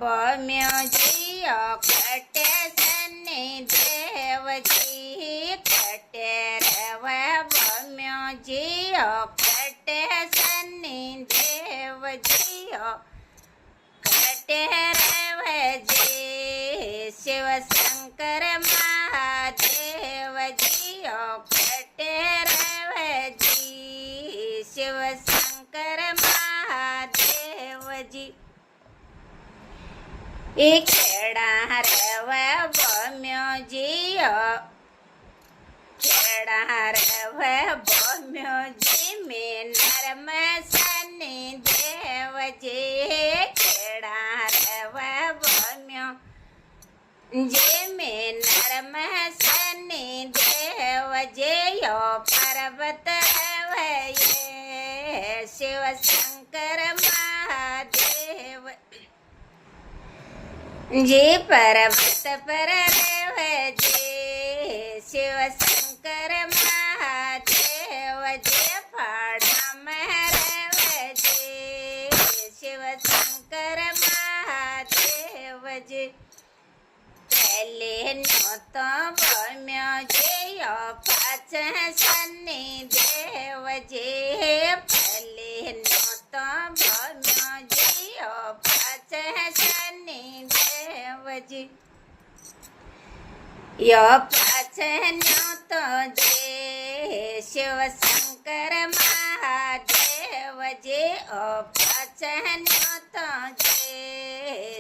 ભમ્યોજી કટે સન્ની દેવજી કટે રવા ભમ્યોજી કટે સન્ની દેવજી કટે રવજી શિવ શંકર મહાદેવજી કટે રવજી શિવ શંકર મહાદેવજી એ ખેડા રવા ભમ્યોજી ખેડા રવા ભમ્યોજી મેં નરમ સન્ની દેવજી ખેડા રવા ભમ્યો જે મેં નરમ સન્ની દેવજી પર્વત રવયે શિવ શંકર મહાદેવ જે પર્વત પર રેવજે શિવ શંકર મહાદેવ જે ફળામાં રેવજે શિવ શંકર મહાદેવ જે પહેલે નો તો ભમ્યો જે પાછ સન્ની દેવ જે પહેલે નો તો ભમ્યો જે પાછ સન્ની દેવજી પાછનો તો જે શિવ શંકર મહાદેવ જે પાછનો તો જે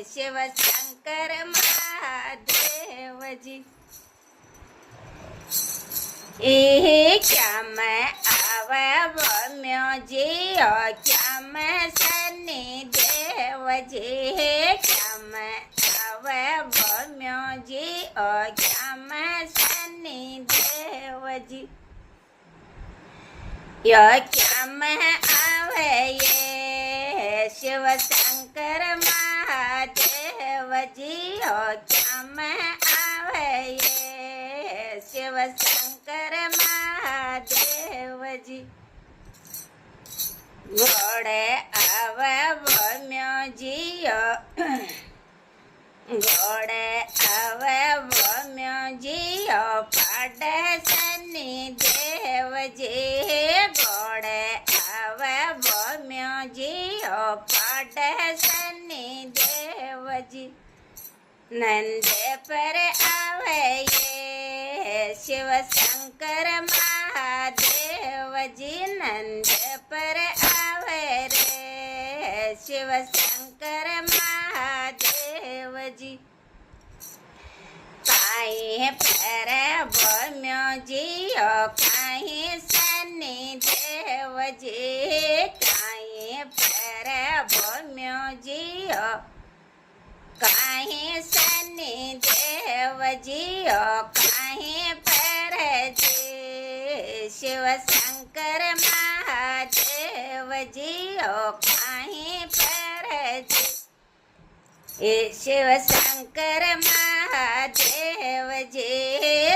શિવ શંકર મહાદેવજી એ ક્યામ આવે ભમ્યોજી ક્યામ સન્ની દેવજી ક્યામ આવે ભમ્યોજી ક્યામ સન્ની દેવજી ક્યામ આવે યે શિવ શંકર મહાદેવજી ક્યામ આવે યે શિવ શંકર મહાદેવજી ઘોડે આવે ભમ્યોજી ઘોડે આવે ભમ્યોજી પાડે સન્ની દેવજી ઘોડે આવે ભમ્યોજી પાડે સન્ની દેવજી નંદે પર આવે યે શિવ શંકર મહાદેવજી નંદે પર આવે રે શિવ શંકર મહાદેવજી કાંઈ પર ભમ્યોજી કાંઈ સન્ની દેવજી કાંઈ પર ભમ્યોજી કાંઈ સન્ની દેવજી કાંઈ પર જે શિવ શંકર મહાદેવજી કાંઈ પર જે એ શિવ શંકર મહાદેવજી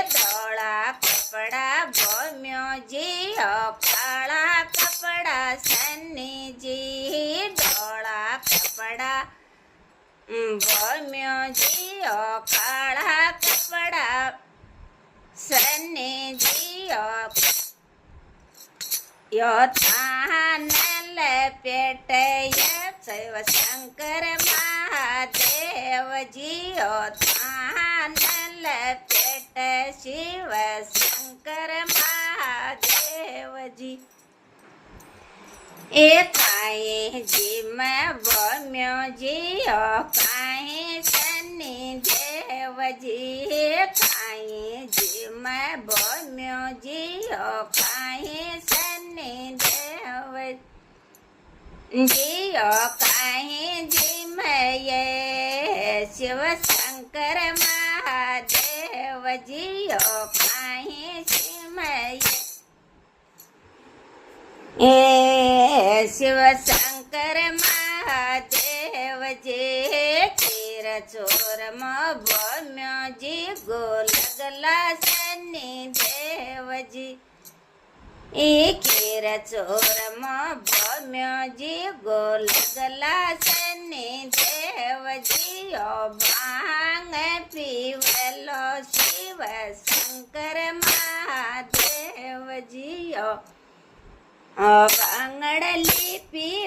ધોળા કપડા ભમ્યોજી કાળા કપડા સન્નીજી ધોળા કપડા ભમ્યોજી કાળા કપડા સન્નીજી થાન લપેટે શિવ શંકર મહાદેવજી થાન લપેટે શિવ શંકર મહાદેવજી એ કાંઈ જીમ ભમ્યોજી કાંઈ સન્ની દેવજી કાંઈ જીમ ભમ્યોજી કાંઈ સન્ની દેવજી કાંઈ જીમ યે શિવ શંકર મહાદેવજી કાંઈ જીમ યે શિવ શંકર મહાદેવજી ચીર ચોરમાં ભમ્યોજી ગોલગલા સન્ની દેવજી એ ખીર ચોરમાં ભમ્યોજી ગોલગલા સન્ની દેવ દેવજીઓ ભાંગ પીવલો શિવ શંકર મહાદેવજીઓ ભાંગડલી પી